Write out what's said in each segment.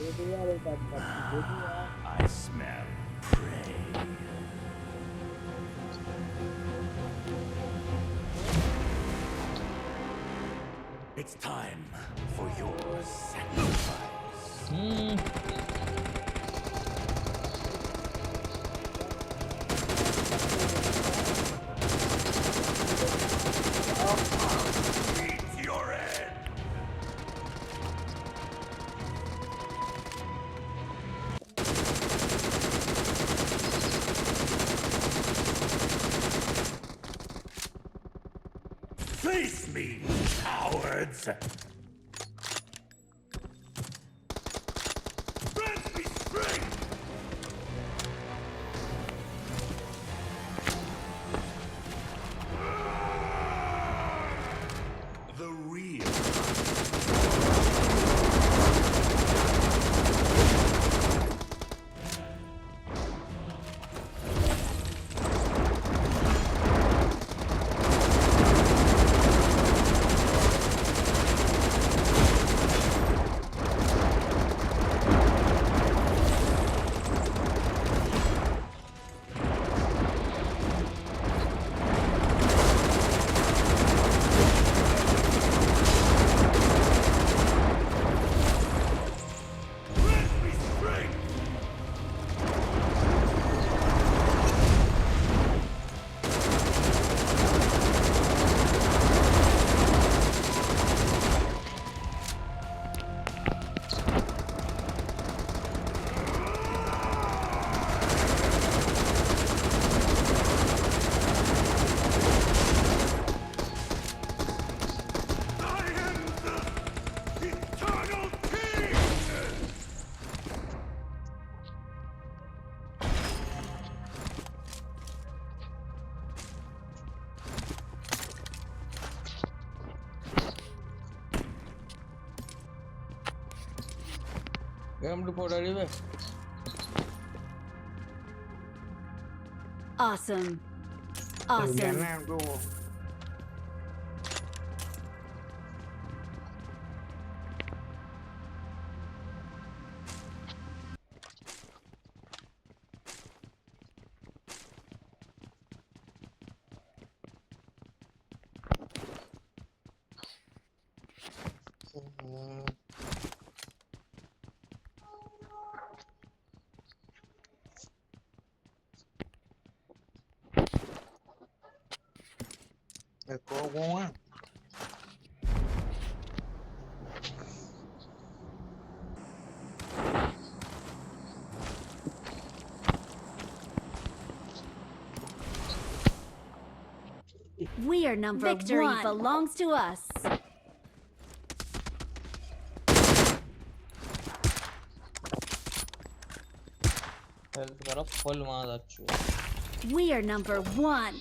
I smell prey. It's time for your sacrifice. Meet your end. Face me, cowards! Grant me strength! The real. Game to put anyway. Awesome. Awesome. We are number one. Victory belongs to us. We are number one.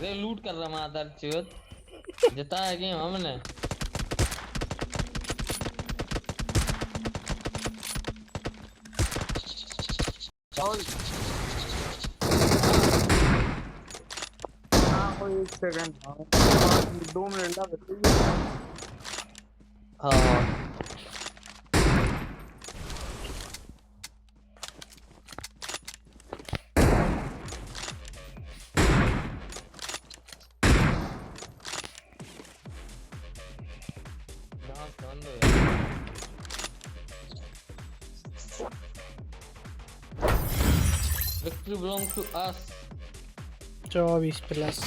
ये लूट कर रहा मादर चोद जिताया game हमने एक second 2 minute लगे Victory belongs to us. 24 plus